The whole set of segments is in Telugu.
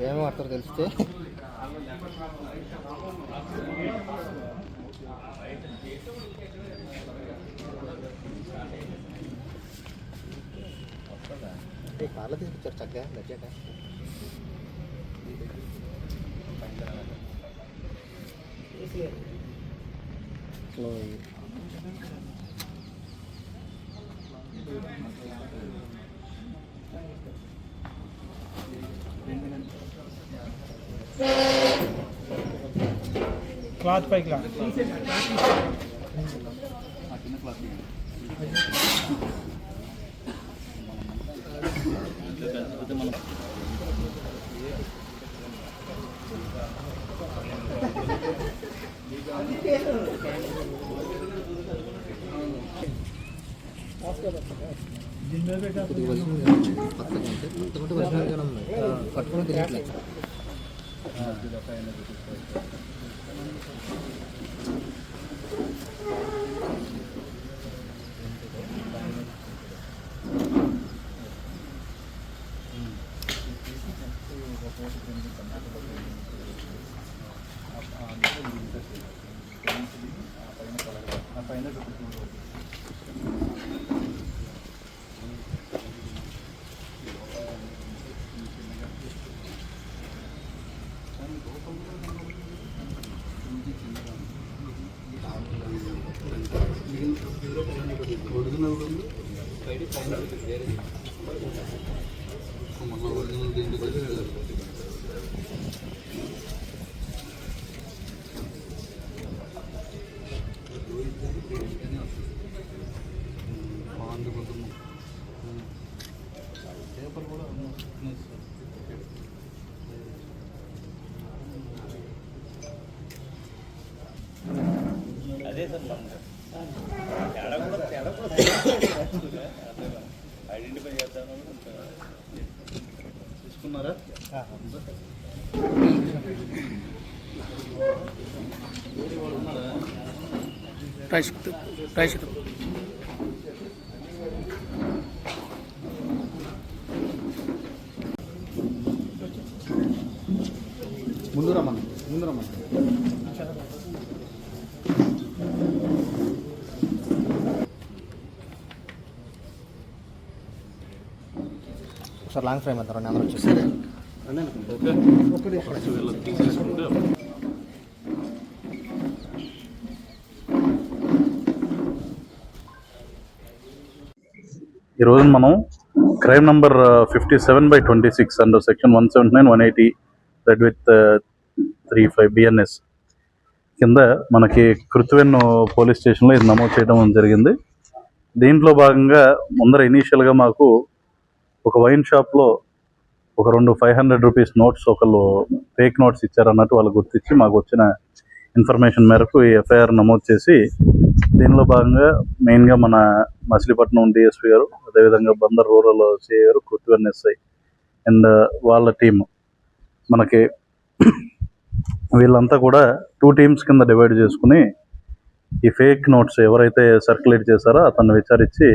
ఏమో అర్థం తెలిస్తే కార్లో తీసుకొచ్చారు చక్కగా లజ్జాక క్లాత్ పై క్లాత్ పట్టుకుని తినట్లేదు అదే సార్ ఐడెంటిఫై చేద్దాం తీసుకున్నారా? ముందు రమ్మని సార్ లాంగ్ ఫ్రేమ్ అంటారు అందరూ వచ్చేసారు. ఈరోజు మనం crime number 57/26 under section 179, 180 red with 35 BNS కింద మనకి కృత్వెన్ను పోలీస్ స్టేషన్లో ఇది నమోదు చేయడం జరిగింది. దీంట్లో భాగంగా ముందర ఇనీషియల్గా మాకు ఒక వైన్ షాప్లో ఒక 2 500 రూపీస్ నోట్స్ ఒకళ్ళు ఫేక్ నోట్స్ ఇచ్చారన్నట్టు వాళ్ళు గుర్తించి మాకు వచ్చిన ఇన్ఫర్మేషన్ మేరకు ఈ ఎఫ్ఐఆర్ నమోదు చేసి దీనిలో భాగంగా మెయిన్గా మన మచిలీపట్నం డిఎస్పీ గారు, అదేవిధంగా బందర్ రూరల్ సిఐ గారు, కృత్వెన్ ఎస్ఐ అండ్ వాళ్ళ టీము మనకి వీళ్ళంతా కూడా 2 టీమ్స్ కింద డివైడ్ చేసుకుని ఈ ఫేక్ నోట్స్ ఎవరైతే సర్క్యులేట్ చేశారో అతన్ని విచారించి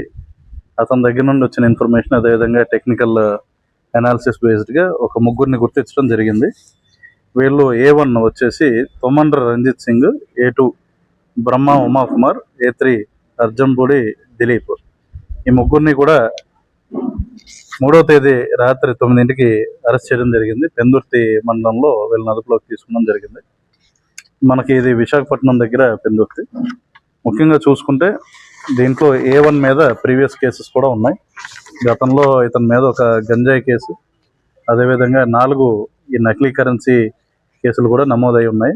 అతని దగ్గర నుండి వచ్చిన ఇన్ఫర్మేషన్ అదేవిధంగా టెక్నికల్ అనాలిసిస్ బేస్డ్గా ఒక 3 గుర్తించడం జరిగింది. వీళ్ళు A1 వచ్చేసి తొమ్మండ్ర రంజిత్ సింగ్, A2 బ్రహ్మ ఉమాకుమార్, A3 అర్జున్పూడి దిలీప్. ఈ 3 కూడా 3వ తేదీ రాత్రి 9ంటికి అరెస్ట్ చేయడం జరిగింది. పెందుర్తి మండలంలో వీళ్ళని అదుపులోకి తీసుకోవడం జరిగింది. మనకి ఇది విశాఖపట్నం దగ్గర పెందుర్తి. ముఖ్యంగా చూసుకుంటే దీంట్లో A1 మీద ప్రీవియస్ కేసెస్ కూడా ఉన్నాయి. గతంలో ఇతని మీద ఒక గంజాయి కేసు, అదేవిధంగా 4 ఈ నకిలీ కరెన్సీ కేసులు కూడా నమోదై ఉన్నాయి.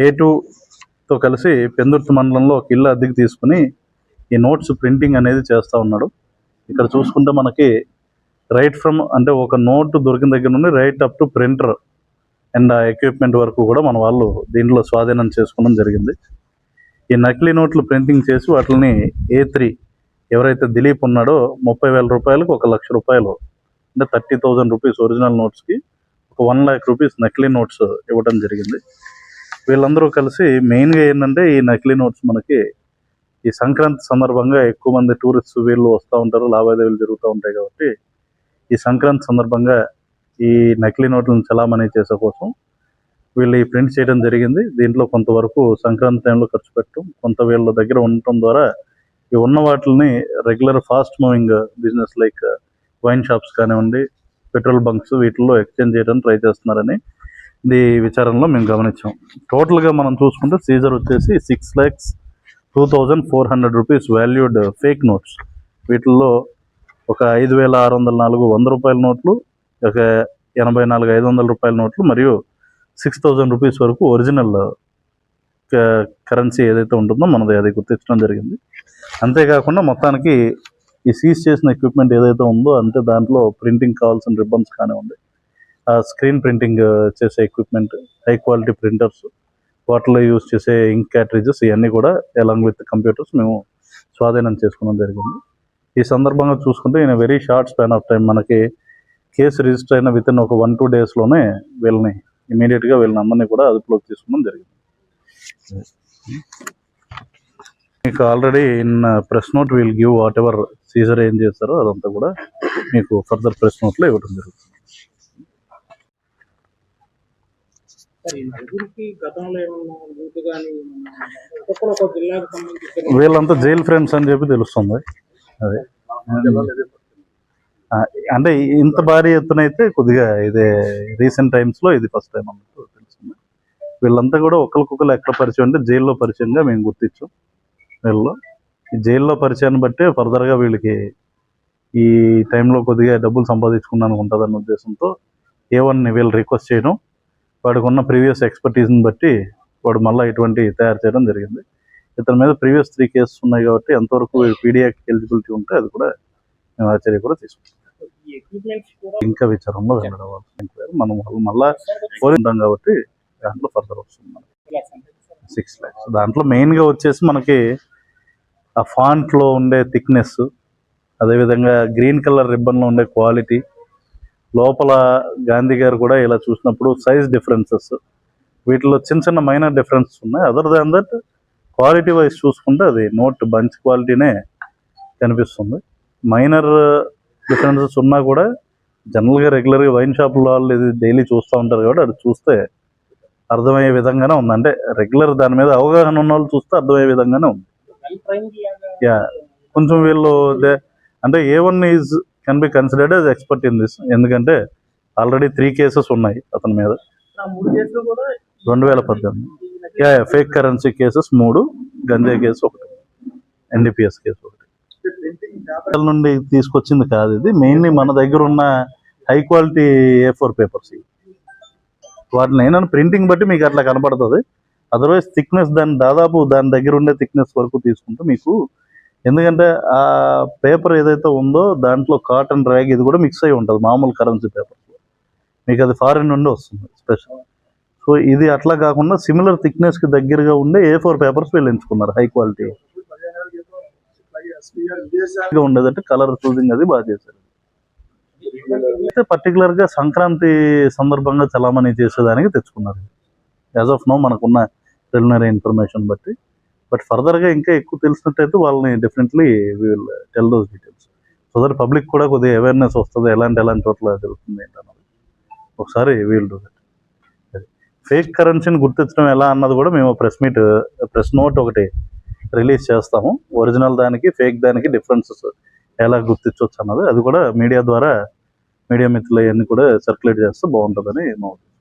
A2తో తో కలిసి పెందుర్తి మండలంలో ఒక ఇల్లు అద్దెకి తీసుకుని ఈ నోట్స్ ప్రింటింగ్ అనేది చేస్తూ ఉన్నాడు. ఇక్కడ చూసుకుంటే మనకి రైట్ ఫ్రమ్ అంటే ఒక నోట్ దొరికిన దగ్గర నుండి right up to printer and ఆ ఎక్విప్మెంట్ వరకు కూడా మన వాళ్ళు దీంట్లో స్వాధీనం చేసుకోవడం జరిగింది. ఈ నకిలీ నోట్లు ప్రింటింగ్ చేసి వాటిని A3 ఎవరైతే దిలీప్ ఉన్నాడో 30,000 రూపాయలకు 1,00,000 రూపాయలు అంటే 30,000 రూపీస్ ఒరిజినల్ నోట్స్కి ఒక 1,00,000 రూపీస్ నకిలీ నోట్స్ ఇవ్వడం జరిగింది. వీళ్ళందరూ కలిసి మెయిన్గా ఏంటంటే ఈ నకిలీ నోట్స్ మనకి ఈ సంక్రాంతి సందర్భంగా ఎక్కువ మంది టూరిస్ట్ వీళ్ళు వస్తూ ఉంటారు, లావాదేవీలు జరుగుతూ ఉంటాయి కాబట్టి ఈ సంక్రాంతి సందర్భంగా ఈ నకిలీ నోట్లను చలామణి చేసే కోసం వీళ్ళు ఈ ప్రింట్ చేయడం జరిగింది. దీంట్లో కొంతవరకు సంక్రాంతి టైంలో ఖర్చు పెట్టడం, కొంత వీళ్ళ దగ్గర ఉండటం ద్వారా ఈ ఉన్న వాటిని regular fast moving business like wine shops కానివ్వండి, పెట్రోల్ బంక్స్ వీటిల్లో ఎక్స్చేంజ్ చేయడానికి ట్రై చేస్తున్నారని ఈ విచారణలో మేము గమనించాం. టోటల్గా మనం చూసుకుంటే సీజర్ వచ్చేసి 6,02,400 రూపీస్ వాల్యూడ్ ఫేక్ నోట్స్. వీటిల్లో ఒక 5,604 100 రూపాయల నోట్లు, ఒక 84,500 రూపాయల నోట్లు మరియు 6,000 రూపీస్ వరకు ఒరిజినల్ కరెన్సీ ఏదైతే ఉంటుందో మనది అది గుర్తించడం జరిగింది. అంతేకాకుండా మొత్తానికి ఈ సీజ్ చేసిన ఎక్విప్మెంట్ ఏదైతే ఉందో అంటే దాంట్లో ప్రింటింగ్ కావాల్సిన రిబ్బన్స్ కానివ్వండి, స్క్రీన్ ప్రింటింగ్ చేసే ఎక్విప్మెంట్, హై క్వాలిటీ ప్రింటర్స్, వాటిలో యూజ్ చేసే ఇంక్ క్యాట్రిజెస్ ఇవన్నీ కూడా అలాంగ్ విత్ కంప్యూటర్స్ మేము స్వాధీనం చేసుకోవడం జరిగింది. ఈ సందర్భంగా చూసుకుంటే in very short span of time మనకి కేసు రిజిస్టర్ అయిన విత్ ఇన్ ఒక 1-2 డేస్లోనే వీళ్ళని ఇమీడియట్గా వీళ్ళని అందరినీ కూడా అదుపులోకి తీసుకోవడం జరిగింది. మీకు already in press note we'll give whatever seizure ఏం చేస్తారో అదంతా కూడా మీకు ఫర్దర్ ప్రెస్ నోట్లో ఇవ్వడం జరుగుతుంది. వీళ్ళంతా జైల్ ఫ్రెండ్స్ అని చెప్పి తెలుస్తుంది. అదే అంటే ఇంత భారీ ఎత్తున అయితే కొద్దిగా ఇదే రీసెంట్ టైమ్స్లో ఇది ఫస్ట్ టైం అన్నట్టు తెలుస్తుంది. వీళ్ళంతా కూడా ఒకరికొకరు ఎక్కడ పరిచయం అంటే జైల్లో పరిచయంగా మేము గుర్తించాం. వీళ్ళలో ఈ జైల్లో పరిచయాన్ని బట్టే ఫర్దర్గా వీళ్ళకి ఈ టైంలో కొద్దిగా డబ్బులు సంపాదించుకున్నాను ఉంటుందన్న ఉద్దేశంతో A1ని వీళ్ళు రిక్వెస్ట్ చేయడం, వాడికి ఉన్న ప్రీవియస్ ఎక్స్పర్టీస్ని బట్టి వాడు మళ్ళీ ఇటువంటి తయారు చేయడం జరిగింది. ఇతని మీద ప్రీవియస్ 3 కేసెస్ ఉన్నాయి కాబట్టి ఎంతవరకు పీడీ యాక్ట్ ఎలిజిబిలిటీ ఉంటే అది కూడా మేము ఆ చర్య కూడా తీసుకుంటాం. ఇంకా విచారంలో వెళ్ళడం మనం మళ్ళీ ఉంటాం కాబట్టి దాంట్లో ఫర్దర్ వస్తుంది మనకి 6 lakhs. దాంట్లో మెయిన్గా వచ్చేసి మనకి ఆ ఫాంట్లో ఉండే థిక్నెస్, అదేవిధంగా గ్రీన్ కలర్ రిబ్బన్లో ఉండే క్వాలిటీ, లోపల గాంధీ గారు కూడా ఇలా చూసినప్పుడు సైజ్ డిఫరెన్సెస్, వీటిలో చిన్న చిన్న మైనర్ డిఫరెన్సెస్ ఉన్నాయి. Other than that quality wise చూసుకుంటే అది నోట్ బంచ్ క్వాలిటీనే కనిపిస్తుంది. మైనర్ డిఫరెన్సెస్ ఉన్నా కూడా జనరల్గా రెగ్యులర్గా వైన్ షాపుల వాళ్ళు ఇది డైలీ చూస్తూ ఉంటారు కాబట్టి అది చూస్తే అర్థమయ్యే విధంగానే ఉంది. అంటే రెగ్యులర్ దాని మీద అవగాహన ఉన్న వాళ్ళు చూస్తే అర్థమయ్యే విధంగానే ఉంది. కొంచెం వీళ్ళు అంటే A1 can be considered as expert in this. ఎందుకంటే ఆల్రెడీ 3 కేసెస్ ఉన్నాయి అతని మీద. 2018 ఫేక్ కరెన్సీ కేసెస్ 3, గంజాయి కేసు 1, NDPS కేసు 1. నుండి తీసుకొచ్చింది కాదు ఇది. మెయిన్లీ మన దగ్గర ఉన్న హై క్వాలిటీ A4 పేపర్స్. వాటిని ఏమైనా ప్రింటింగ్ బట్టి మీకు అట్లా కనపడుతుంది. అదర్వైజ్ థిక్నెస్ దాదాపు దాని దగ్గర ఉండే థిక్నెస్ వరకు తీసుకుంటే మీకు, ఎందుకంటే ఆ పేపర్ ఏదైతే ఉందో దాంట్లో కాటన్ ర్యాగ్ ఇది కూడా మిక్స్ అయి ఉంటుంది మామూలు కరెన్సీ పేపర్. మీకు అది ఫారిన్ నుండి వస్తుంది స్పెషల్. సో ఇది అట్లా కాకుండా సిమిలర్ థిక్నెస్కి దగ్గరగా ఉండే A4 పేపర్స్ వీళ్ళు ఎంచుకున్నారు హై క్వాలిటీ ఉండేదంటే కలర్ చూసింగ్ అది బాగా చేశారు. అయితే పర్టికులర్గా సంక్రాంతి సందర్భంగా చలామణి చేసేదానికి తెచ్చుకున్నారు. యాజ్ ఆఫ్ నో మనకున్న ప్రిలిమినరీ ఇన్ఫర్మేషన్ బట్టి. బట్ ఫర్దర్గా ఇంకా ఎక్కువ తెలిసినట్టయితే వాళ్ళని definitely we will tell those details so that public కూడా కొద్దిగా అవేర్నెస్ వస్తుంది, ఎలాంటి చోట్ల జరుగుతుంది ఏంటన్నది. ఒకసారి we will do that. Fake కరెన్సీని గుర్తించడం ఎలా అన్నది కూడా మేము ప్రెస్ నోట్ ఒకటి రిలీజ్ చేస్తాము. ఒరిజినల్ దానికి ఫేక్ దానికి డిఫరెన్సెస్ ఎలా గుర్తించవచ్చు అన్నది అది కూడా మీడియా ద్వారా మీడియా మిత్రులు అవన్నీ కూడా సర్క్యులేట్ చేస్తే బాగుంటుందని మా ఉద్దేశం.